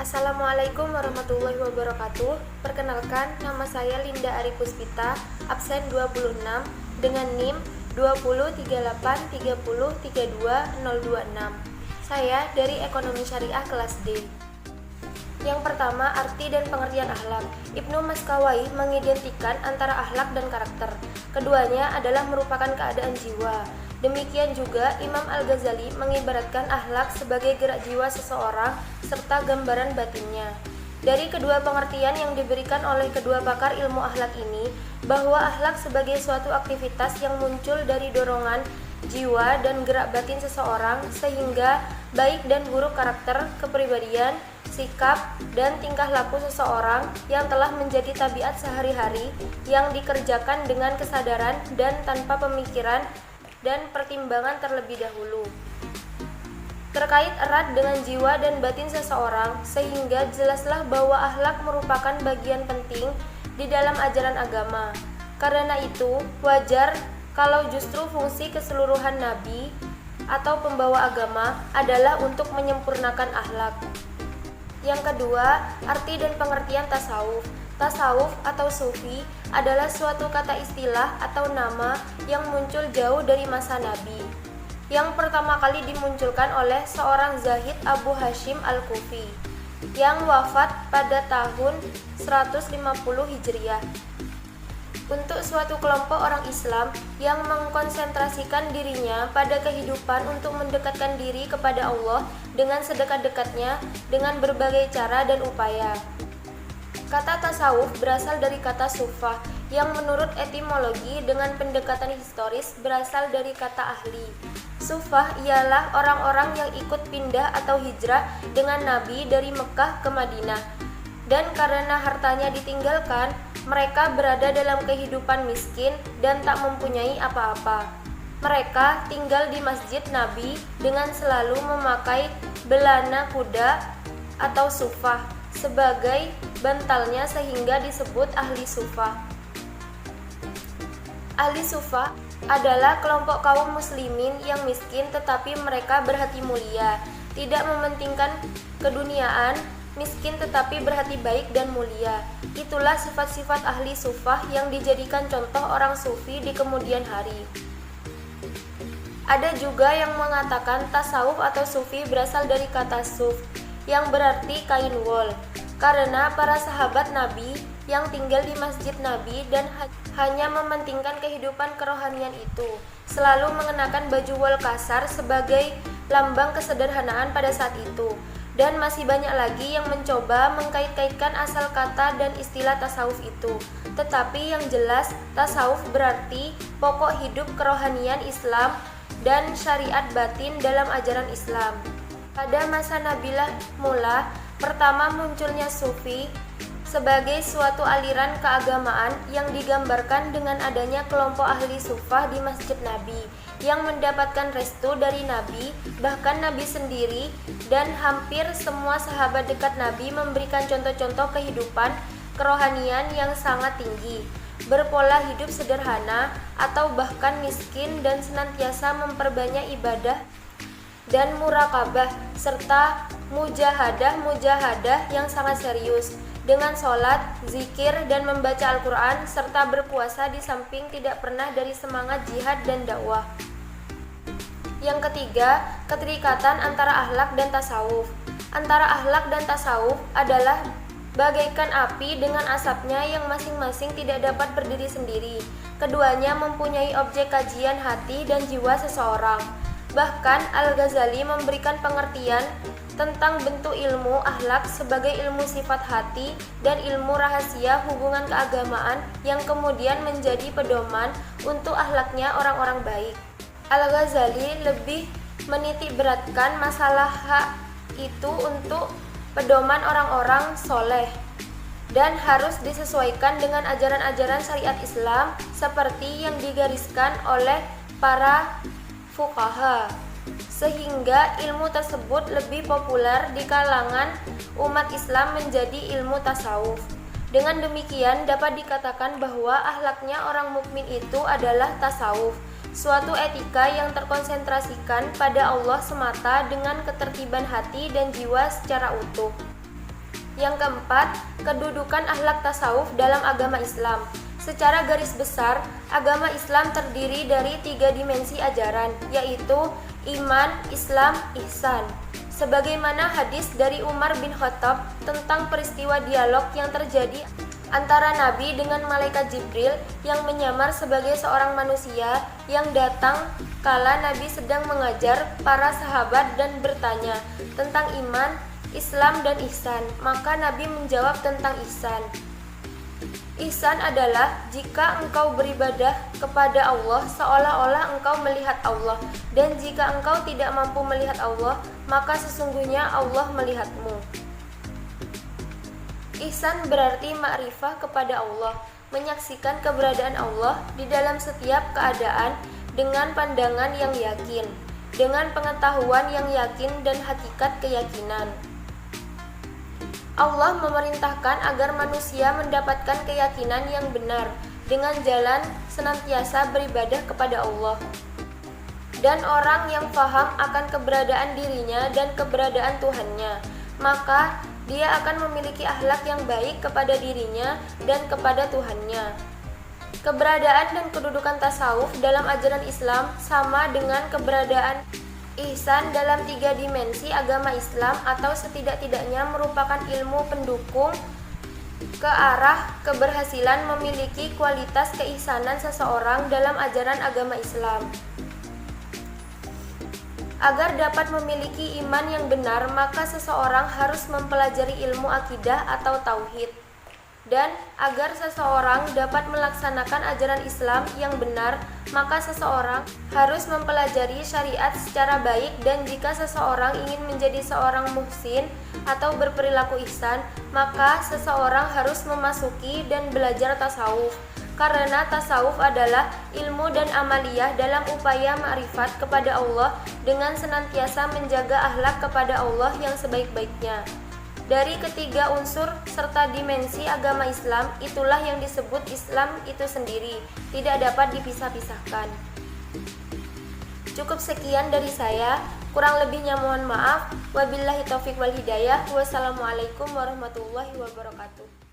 Assalamualaikum warahmatullahi wabarakatuh. Perkenalkan, nama saya Linda Ari Puspita, absen 26 dengan NIM 2038303226. Saya dari Ekonomi Syariah kelas D. Yang pertama, arti dan pengertian akhlak. Ibnu Maskawai mengidentikan antara akhlak dan karakter. Keduanya adalah merupakan keadaan jiwa. Demikian juga Imam Al-Ghazali mengibaratkan akhlak sebagai gerak jiwa seseorang serta gambaran batinnya. Dari kedua pengertian yang diberikan oleh kedua pakar ilmu akhlak ini, bahwa akhlak sebagai suatu aktivitas yang muncul dari dorongan jiwa dan gerak batin seseorang, sehingga baik dan buruk karakter, kepribadian, sikap, dan tingkah laku seseorang yang telah menjadi tabiat sehari-hari yang dikerjakan dengan kesadaran dan tanpa pemikiran dan pertimbangan terlebih dahulu. Terkait erat dengan jiwa dan batin seseorang, sehingga jelaslah bahwa akhlak merupakan bagian penting di dalam ajaran agama. Karena itu, wajar kalau justru fungsi keseluruhan nabi atau pembawa agama adalah untuk menyempurnakan akhlak. Yang kedua, arti dan pengertian tasawuf. Tasawuf atau sufi adalah suatu kata istilah atau nama yang muncul jauh dari masa Nabi. Yang pertama kali dimunculkan oleh seorang Zahid Abu Hashim Al-Kufi yang wafat pada tahun 150 Hijriah. Untuk suatu kelompok orang Islam yang mengkonsentrasikan dirinya pada kehidupan untuk mendekatkan diri kepada Allah dengan sedekat-dekatnya dengan berbagai cara dan upaya. Kata tasawuf berasal dari kata sufah yang menurut etimologi dengan pendekatan historis berasal dari kata ahli. Sufah ialah orang-orang yang ikut pindah atau hijrah dengan Nabi dari Mekah ke Madinah. Dan karena hartanya ditinggalkan, mereka berada dalam kehidupan miskin dan tak mempunyai apa-apa. Mereka tinggal di masjid Nabi dengan selalu memakai belana kuda atau sufah sebagai bantalnya sehingga disebut ahli sufah. Ahli sufah adalah kelompok kaum muslimin yang miskin tetapi mereka berhati mulia, tidak mementingkan keduniaan, miskin tetapi berhati baik dan mulia. Itulah sifat-sifat ahli sufah yang dijadikan contoh orang sufi di kemudian hari. Ada juga yang mengatakan tasawuf atau sufi berasal dari kata suf, yang berarti kain wol, karena para sahabat Nabi yang tinggal di masjid Nabi dan hanya mementingkan kehidupan kerohanian itu, selalu mengenakan baju wol kasar sebagai lambang kesederhanaan pada saat itu. Dan masih banyak lagi yang mencoba mengkait-kaitkan asal kata dan istilah tasawuf itu. Tetapi yang jelas, tasawuf berarti pokok hidup kerohanian Islam dan syariat batin dalam ajaran Islam. Pada masa Nabilah mula, pertama munculnya sufi sebagai suatu aliran keagamaan yang digambarkan dengan adanya kelompok ahli sufah di masjid Nabi yang mendapatkan restu dari Nabi, bahkan Nabi sendiri dan hampir semua sahabat dekat Nabi memberikan contoh-contoh kehidupan kerohanian yang sangat tinggi, berpola hidup sederhana atau bahkan miskin dan senantiasa memperbanyak ibadah dan murakabah serta mujahadah yang sangat serius dengan sholat, zikir, dan membaca Al-Quran serta berpuasa di samping tidak pernah dari semangat jihad dan dakwah. Yang ketiga, keterikatan antara akhlak dan tasawuf. Antara akhlak dan tasawuf adalah bagaikan api dengan asapnya yang masing-masing tidak dapat berdiri sendiri. Keduanya mempunyai objek kajian hati dan jiwa seseorang. Bahkan Al-Ghazali memberikan pengertian tentang bentuk ilmu akhlak sebagai ilmu sifat hati dan ilmu rahasia hubungan keagamaan yang kemudian menjadi pedoman untuk akhlaknya orang-orang baik. Al-Ghazali lebih menitik beratkan masalah hak itu untuk pedoman orang-orang soleh dan harus disesuaikan dengan ajaran-ajaran syariat Islam seperti yang digariskan oleh para fuqaha, sehingga ilmu tersebut lebih populer di kalangan umat Islam menjadi ilmu tasawuf. Dengan demikian dapat dikatakan bahwa akhlaknya orang mukmin itu adalah tasawuf, suatu etika yang terkonsentrasikan pada Allah semata dengan ketertiban hati dan jiwa secara utuh. Yang keempat, kedudukan akhlak tasawuf dalam agama Islam. Secara garis besar, agama Islam terdiri dari 3 dimensi ajaran, yaitu iman, Islam, ihsan. Sebagaimana hadis dari Umar bin Khattab tentang peristiwa dialog yang terjadi antara Nabi dengan malaikat Jibril yang menyamar sebagai seorang manusia yang datang kala Nabi sedang mengajar para sahabat dan bertanya tentang iman, Islam, dan ihsan. Maka Nabi menjawab tentang ihsan. Ihsan adalah jika engkau beribadah kepada Allah seolah-olah engkau melihat Allah, dan jika engkau tidak mampu melihat Allah, maka sesungguhnya Allah melihatmu. Ihsan berarti ma'rifah kepada Allah, menyaksikan keberadaan Allah di dalam setiap keadaan dengan pandangan yang yakin, dengan pengetahuan yang yakin dan hakikat keyakinan. Allah memerintahkan agar manusia mendapatkan keyakinan yang benar dengan jalan senantiasa beribadah kepada Allah. Dan orang yang paham akan keberadaan dirinya dan keberadaan Tuhannya, maka dia akan memiliki akhlak yang baik kepada dirinya dan kepada Tuhannya. Keberadaan dan kedudukan tasawuf dalam ajaran Islam sama dengan keberadaan ihsan dalam 3 dimensi agama Islam, atau setidak-tidaknya merupakan ilmu pendukung ke arah keberhasilan memiliki kualitas keihsanan seseorang dalam ajaran agama Islam. Agar dapat memiliki iman yang benar, maka seseorang harus mempelajari ilmu akidah atau tauhid. Dan agar seseorang dapat melaksanakan ajaran Islam yang benar, maka seseorang harus mempelajari syariat secara baik. Dan jika seseorang ingin menjadi seorang muhsin atau berperilaku ihsan, maka seseorang harus memasuki dan belajar tasawuf. Karena tasawuf adalah ilmu dan amaliyah dalam upaya ma'rifat kepada Allah dengan senantiasa menjaga akhlak kepada Allah yang sebaik-baiknya. Dari ketiga unsur serta dimensi agama Islam, itulah yang disebut Islam itu sendiri, tidak dapat dipisah-pisahkan. Cukup sekian dari saya, kurang lebihnya mohon maaf. Wabillahi taufiq wal hidayah. Wassalamualaikum warahmatullahi wabarakatuh.